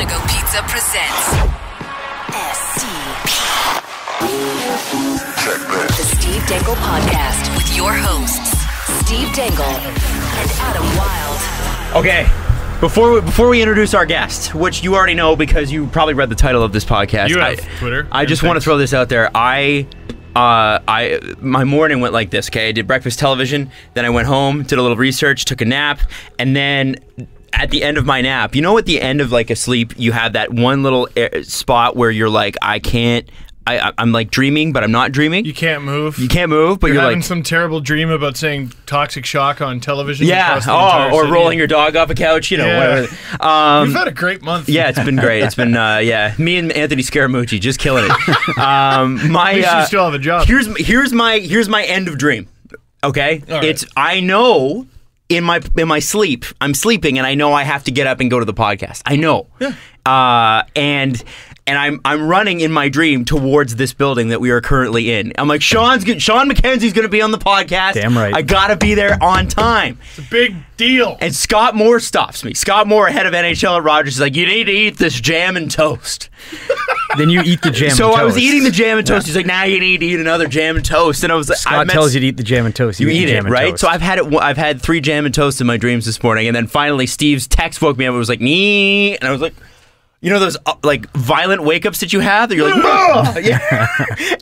Go Pizza presents STP. The Steve Dangle Podcast with your hosts, Steve Dangle and Adam Wilde. Okay, before we introduce our guest, which you already know because you probably read the title of this podcast. You have Twitter. I just want to throw this out there. My morning went like this, okay? I did breakfast television, then I went home, did a little research, took a nap, and then at the end of my nap, you know at the end of like a sleep, you have that one little spot where you're like, I'm like dreaming, but I'm not dreaming. You can't move. You can't move, but you're having like some terrible dream about saying toxic shock on television. Yeah, or rolling your dog off a couch, whatever. You've had a great month. Yeah, it's been great. It's been me and Anthony Scaramucci just killing it. You still have a job. Here's my end of dream. Okay, right. It's I know in my sleep I'm sleeping and I know I have to get up and go to the podcast. I know, and I'm running in my dream towards this building that we are currently in. I'm like, Shawn McKenzie's going to be on the podcast. Damn right. I got to be there on time. It's a big deal. And Scott Moore stops me. Scott Moore, head of NHL at Rogers, is like, you need to eat this jam and toast. Then you eat the jam and toast. So I was eating the jam and toast. He's like, now you need to eat another jam and toast. And I was like, Scott tells you to eat the jam and toast. You eat it, right? Toast. So I've had 3 jam and toast in my dreams this morning. And then finally Steve's text woke me up. It was like, nee. And I was like, you know those like violent wake-ups that you have that you're like, oh! Yeah.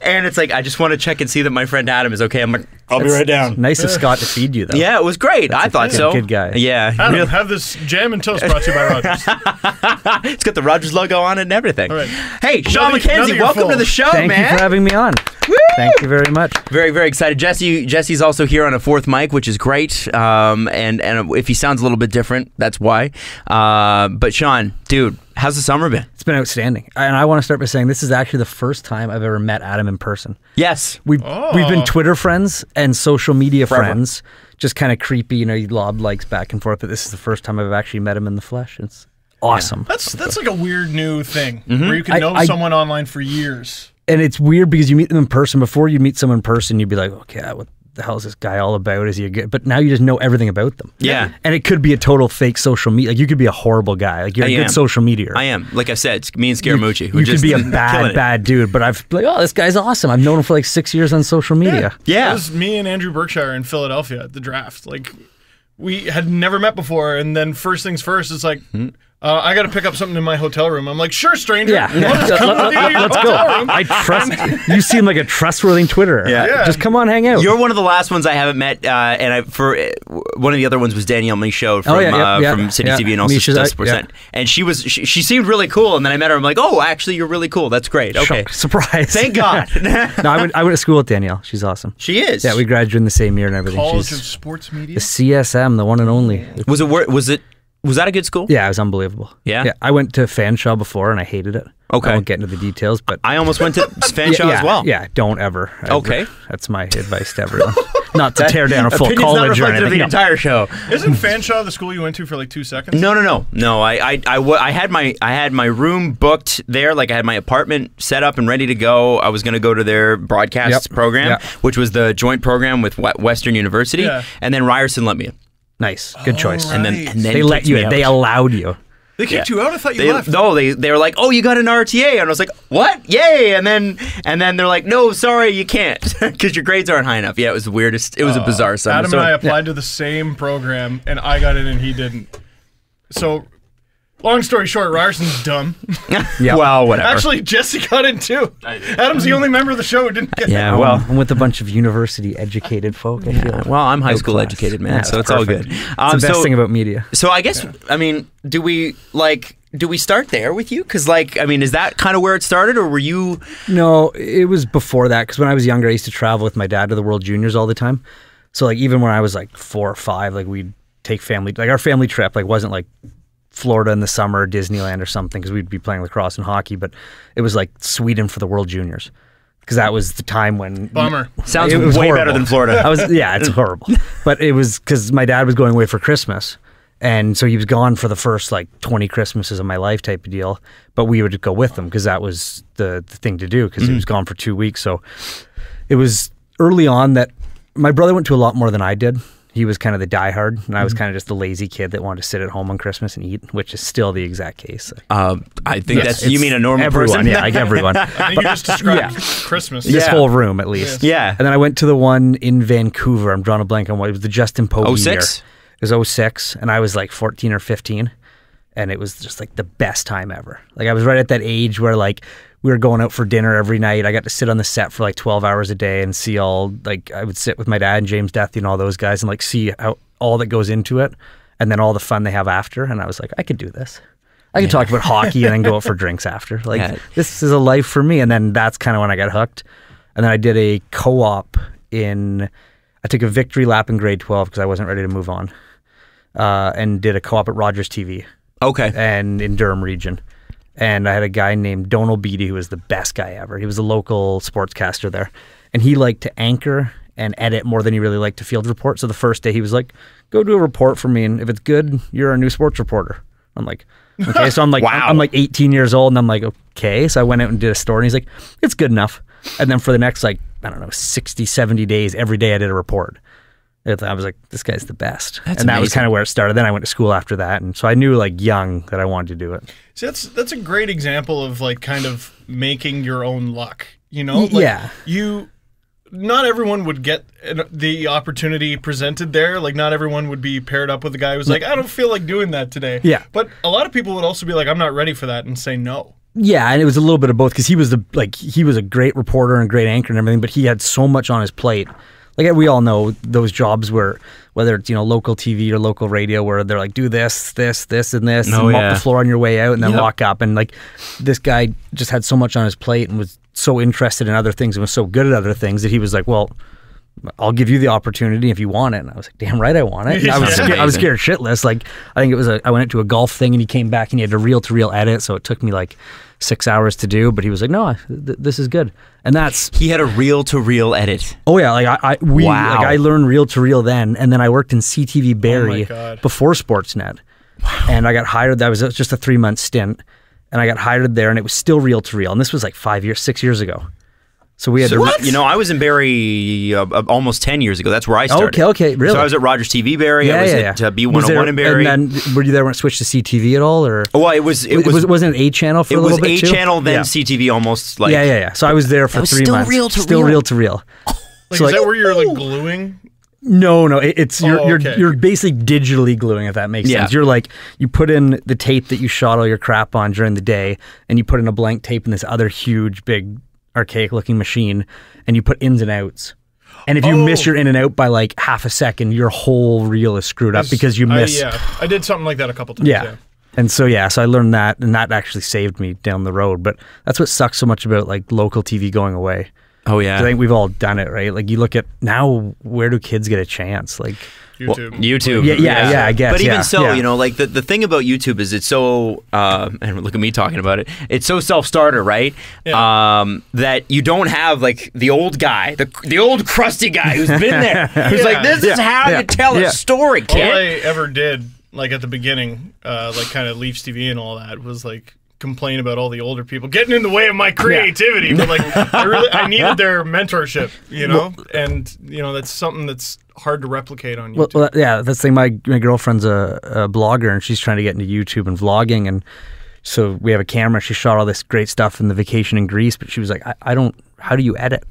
And it's like, I just want to check and see that my friend Adam is okay. I'm like, I'll be right down. Nice of Scott to feed you, though. Yeah, it was great. I thought so. Good guy. Yeah. Adam, have this jam and toast brought to you by Rogers. It's got the Rogers logo on it and everything. All right. Hey, Shawn McKenzie, welcome to the show, Thank man. you for having me on. Woo! Thank you very much. Very, very excited. Jesse's also here on a 4th mic, which is great. And if he sounds a little bit different, that's why. But Shawn, dude, how's the summer been? It's been outstanding. And I want to start by saying this is actually the first time I've ever met Adam in person. Yes. We've been Twitter friends and social media friends. Just kind of creepy, you lob likes back and forth. But this is the first time I've actually met him in the flesh. It's awesome. Yeah. That's like a weird new thing where you can know someone online for years. And it's weird because you meet them in person. Before you meet someone in person, you'd be like, okay, what the hell is this guy all about? Is he a good? But now you just know everything about them. Yeah. And it could be a total fake social media. Like you could be a horrible guy. Like you're a good social media. I am. Like I said, it's me and Scaramucci. You could be a bad dude, but I've like, oh, this guy's awesome. I've known him for like 6 years on social media. Yeah. It was me and Andrew Berkshire in Philadelphia at the draft. Like we had never met before, and then first things first, it's like, I got to pick up something in my hotel room. I'm like, sure, stranger. Yeah. Let's go. I trust you. Seem like a trustworthy Twitterer. Yeah. Just come on, hang out. You're one of the last ones I haven't met, one of the other ones was Danielle Michaud from City TV and also Just Percent. And she seemed really cool, and then I met her. I'm like, oh, actually, you're really cool. That's great. Okay, surprise. Thank God. No, I went to school with Danielle. She's awesome. She is. Yeah, we graduated in the same year and everything. College of Sports Media. The CSM, the one and only. Was that a good school? Yeah, it was unbelievable. Yeah? I went to Fanshawe before and I hated it. Okay. I won't get into the details, but I almost went to Fanshawe as well. Yeah, don't ever. Okay. That's my advice to everyone. Not to tear down a full college or anything. Of the entire show. Isn't Fanshawe the school you went to for like 2 seconds? No. I had my room booked there. Like I had my apartment set up and ready to go. I was going to go to their broadcast program, which was the joint program with Western University, and then Ryerson let me in. Nice, good choice. Right. And then they let you in. They allowed you. They kicked you out? I thought you left. No, they were like, oh, you got an RTA. And I was like, what? Yay. And then they're like, no, sorry, you can't because your grades aren't high enough. Yeah, it was the weirdest. It was a bizarre summer. Adam and I applied to the same program, and I got in and he didn't. So, long story short, Ryerson's dumb. Yeah. Well, whatever. Actually, Jesse got in too. Adam's the only member of the show who didn't get in. Yeah, well, I'm with a bunch of university-educated folk. I feel well, I'm high school educated, man, so it's all good. It's the best thing about media. So I guess, I mean, do we start there with you? Because, is that kind of where it started, or were you? No, it was before that, because when I was younger, I used to travel with my dad to the World Juniors all the time. So, even when I was, 4 or 5, we'd take family, our family trip, wasn't, Florida in the summer, Disneyland or something, because we'd be playing lacrosse and hockey, but it was, Sweden for the World Juniors. Because that was the time when... Bummer. Sounds way horrible. Better than Florida. It's horrible. But it was because my dad was going away for Christmas. And so he was gone for the first 20 Christmases of my life type of deal. But we would go with him because that was the thing to do because he was gone for 2 weeks. So it was early on that my brother went to a lot more than I did. He was kind of the diehard, and I was kind of just the lazy kid that wanted to sit at home on Christmas and eat, which is still the exact case. I think you mean a normal everyone, person? Yeah, like everyone. I think you just described Christmas. This whole room, at least. Yeah. And then I went to the one in Vancouver. I'm drawing a blank on what it was. The Justin Pope year. It was 06, and I was like 14 or 15, and it was just like the best time ever. Like I was right at that age where like we were going out for dinner every night. I got to sit on the set for like 12 hours a day and see all, like I would sit with my dad and James Deathy and all those guys and like see how all that goes into it and then all the fun they have after. And I was like, I could do this. I could talk about hockey and then go out for drinks after. Like this is a life for me. And then that's kind of when I got hooked. And then I did a co-op I took a victory lap in grade 12 because I wasn't ready to move on. And did a co-op at Rogers TV. Okay. And in Durham region. And I had a guy named Donal Beatty who was the best guy ever. He was a local sportscaster there. And he liked to anchor and edit more than he really liked to field report. So the first day he was like, go do a report for me. And if it's good, you're our new sports reporter. I'm like, okay. So I'm like, wow. I'm like 18 years old and I'm like, okay. So I went out and did a story and he's like, it's good enough. And then for the next like, I don't know, 60, 70 days, every day I did a report. I was like, this guy's the best. That's and that amazing. was kind of where it started. Then I went to school after that. And so I knew like young that I wanted to do it. See, that's a great example of like kind of making your own luck, you know? Like, not everyone would get the opportunity presented there. Like not everyone would be paired up with a guy who's like, I don't feel like doing that today. Yeah. But a lot of people would also be like, I'm not ready for that and say no. Yeah, and it was a little bit of both because he was a great reporter and great anchor and everything, but he had so much on his plate. Like we all know those jobs where whether it's local TV or local radio where they're like do this, this, this, and this, and mop the floor on your way out and then lock up. And like this guy just had so much on his plate and was so interested in other things and was so good at other things that he was like, well, I'll give you the opportunity if you want it. And I was like, damn right I want it. And I was scared shitless. Like I think it was I went to a golf thing and he came back and he had a reel-to-reel edit, so it took me like 6 hours to do, but he was like, no, this is good. And he had a reel-to-reel edit. Oh yeah, like I learned reel-to-reel then, and then I worked in CTV Barrie before Sportsnet. Wow. And I got hired. That was just a 3-month stint, and I got hired there, and it was still reel-to-reel, and this was like 6 years ago. So we had I was in Barrie almost 10 years ago. That's where I started. Okay, really? So I was at Rogers TV Barrie. I was at B101 in Barrie. And then were you there when it switched to CTV at all, or? Well, it wasn't an A channel for a little bit too? It was A channel, then CTV almost like. Yeah. So I was there for 3 months. Still reel-to-reel. Like, so is that where you're like gluing? No, it's you're basically digitally gluing, if that makes sense. You're like, you put in the tape that you shot all your crap on during the day, and you put in a blank tape in this other huge, big, archaic looking machine, and you put ins and outs. And if you miss your in and out by like half a second, your whole reel is screwed up because you missed. I did something like that a couple times. Yeah. And so so I learned that, and that actually saved me down the road. But that's what sucks so much about like local TV going away. Oh yeah. I think we've all done it, right? Like you look at now, where do kids get a chance? Like YouTube. Yeah, I guess. But even so, like the thing about YouTube is it's so, and look at me talking about it, it's so self-starter, right? Yeah. That you don't have like the old guy, the old crusty guy who's been there, who's like, this is how you tell a story, kid. All I ever did, like at the beginning, like kind of Leafs TV and all that, was like complain about all the older people getting in the way of my creativity. But like I needed their mentorship, and that's something that's hard to replicate on YouTube. Well, that's the thing. My girlfriend's a blogger, and she's trying to get into YouTube and vlogging, and so we have a camera. She shot all this great stuff in the vacation in Greece, but she was like, I don't, how do you edit?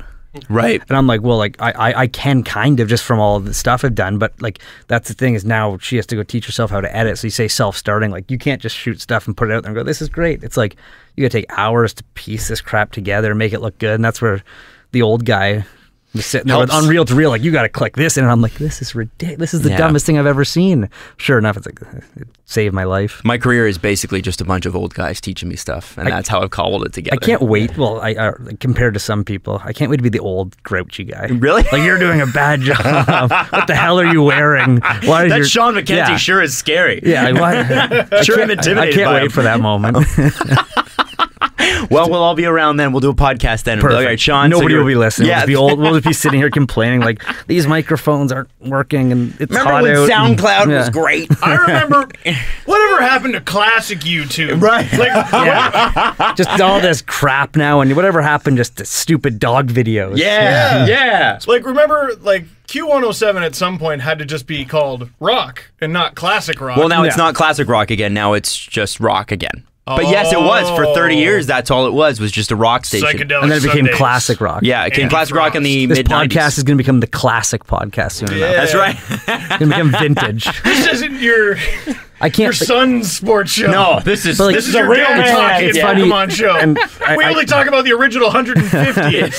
Right. And I'm like, well, like I can kind of just from all the stuff I've done, but like that's the thing is now she has to go teach herself how to edit. So you say self-starting, like you can't just shoot stuff and put it out there and go, this is great. It's like you gotta take hours to piece this crap together and make it look good. And that's where the old guy was sitting there with Unreal to Real, like you gotta click this in, and I'm like, this is ridiculous. This is the dumbest thing I've ever seen. Sure enough, it's like it saved my life. My career is basically just a bunch of old guys teaching me stuff, and that's how I've cobbled it together. I can't wait. Well, I compared to some people, I can't wait to be the old grouchy guy. Really? Like you're doing a bad job. What the hell are you wearing? Why is that Shawn McKenzie sure is scary. Yeah, sure I'm intimidated. I can't wait for that moment. Well, we'll all be around then. We'll do a podcast then. Perfect. All right, Sean. Nobody will be listening. Yeah. We'll just be sitting here complaining like these microphones aren't working and it's Remember hot when out. SoundCloud was Yeah. great? I remember whatever happened to classic YouTube. Right. Like, Just all this crap now, and whatever happened, just the stupid dog videos. Yeah. like remember, like Q107 at some point had to just be called rock and not classic rock. Well, now it's Yeah. not classic rock again. Now it's just rock again. But yes, it was for 30 years. That's all it was just a rock station. Psychedelic And then it became Sundays. classic rock. Yeah, it came And classic rock in the This mid-90s. podcast is going to become the classic podcast soon enough. That's right. It's going to become vintage. This isn't your I can't. son's sports show. No, this is But, like, This is a real talk. It's It's funny, Pokemon show. and we only talk about the original 150.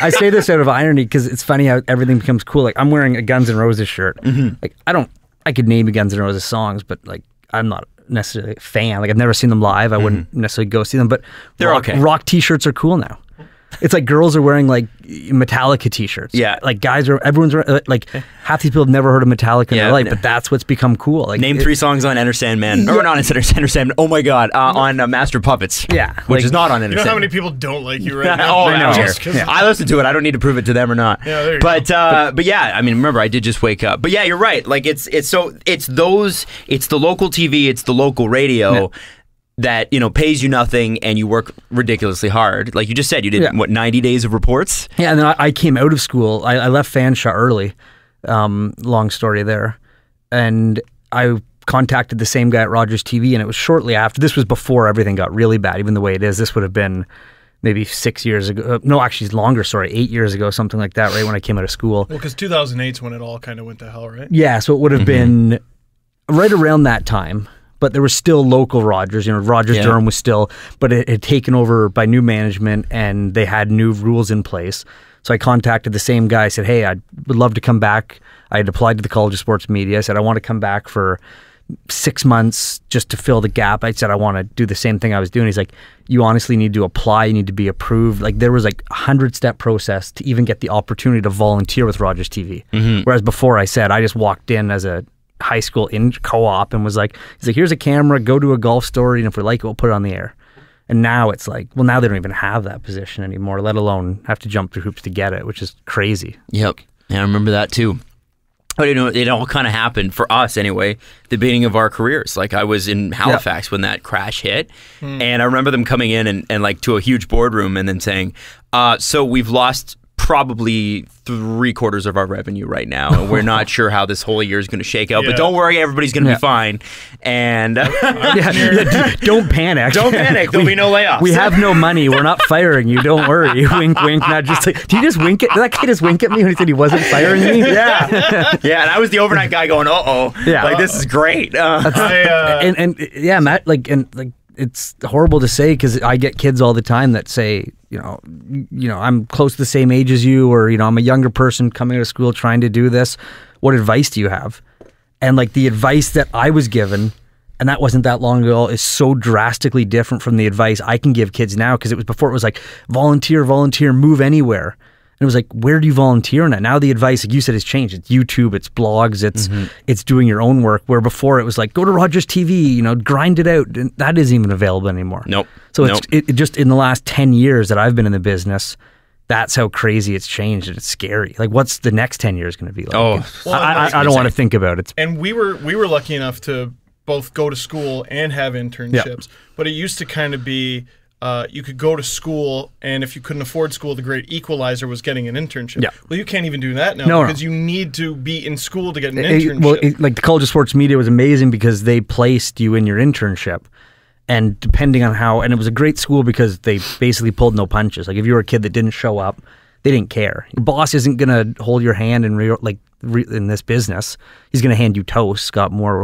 I say this out of irony because it's funny how everything becomes cool. Like I'm wearing a Guns N' Roses shirt. Like I could name you Guns N' Roses songs, but like I'm not necessarily a fan. Like I've never seen them live. I wouldn't necessarily go see them. But They're okay. Rock T-shirts are cool now. It's like girls are wearing like Metallica T-shirts. Yeah. like everyone's wearing, like half these people have never heard of Metallica in Yeah. their life, but that's what's become cool. Like Name 3 songs on Enter Sandman. Or not Enter Sandman. Oh my God. On Master of Puppets. Yeah, Which like- is not on Enter You know how Sandman. many people don't like you right now? Oh, I know. Just 'cause- Yeah. I listen to it. I don't need to prove it to them or not. Yeah, there you but yeah, I mean, remember, I did just wake up. But yeah, you're right. Like it's the local TV, it's the local radio that pays you nothing and you work ridiculously hard. Like you just said, you did 90 days of reports. Yeah, and then I came out of school. I left Fanshawe early. Long story there. And I contacted the same guy at Rogers TV, and it was shortly after. This was before everything got really bad, even the way it is. This would have been maybe 6 years ago. No, actually, it's longer, sorry. 8 years ago, something like that, right when I came out of school. Well, because 2008's when it all kind of went to hell, right? Yeah, so it would have been right around that time. But there was still local Rogers. Rogers Durham was still, but it had taken over by new management and they had new rules in place. So I contacted the same guy. I said, hey, I would love to come back. I had applied to the College of Sports Media. I said, I want to come back for 6 months just to fill the gap. I said, I want to do the same thing I was doing. He's like, you honestly need to apply. You need to be approved. Like there was like a 100-step process to even get the opportunity to volunteer with Rogers TV. Whereas before I said, I just walked in as a high school in co-op and was like, he's like, here's a camera, go to a golf story, and if we like it, we'll put it on the air. And now it's like, well, now they don't even have that position anymore, let alone have to jump through hoops to get it, which is crazy. Yep. Yeah, I remember that too. But it all kind of happened for us anyway, the beginning of our careers. Like I was in Halifax when that crash hit, and I remember them coming in and like to a huge boardroom and then saying, so we've lost probably 3/4 of our revenue right now, and we're not sure how this whole year is going to shake out. But don't worry, everybody's going to be fine. And Don't panic. don't panic, there'll be no layoffs. We have no money. We're not firing you. Don't worry. Wink, wink. Not just like, did you just wink at? Did that kid just wink at me when he said he wasn't firing me? yeah, and I was the overnight guy going, Yeah. like this is great. And yeah, Matt, like it's horrible to say because I get kids all the time that say, I'm close to the same age as you, or I'm a younger person coming out of school trying to do this. What advice do you have? And like the advice that I was given, and that wasn't that long ago, is so drastically different from the advice I can give kids now, because it was before it was like volunteer, move anywhere. And it was like, where do you volunteer now? Now the advice, like you said, has changed. It's YouTube, it's blogs, it's doing your own work. Where before it was like, go to Rogers TV, grind it out. And that isn't even available anymore. Nope. So it just in the last 10 years that I've been in the business, that's how crazy it's changed, and it's scary. Like, what's the next 10 years going to be like? I don't want to think about it. And we were lucky enough to both go to school and have internships. But it used to kind of be, you could go to school, and if you couldn't afford school, the great equalizer was getting an internship. Yeah. Well, you can't even do that now because you need to be in school to get an internship. Like the College of Sports Media was amazing because they placed you in your internship. And depending on how, and it was a great school because they basically pulled no punches. Like if you were a kid that didn't show up, they didn't care. Your boss isn't going to hold your hand in this business. He's going to hand you toast, got more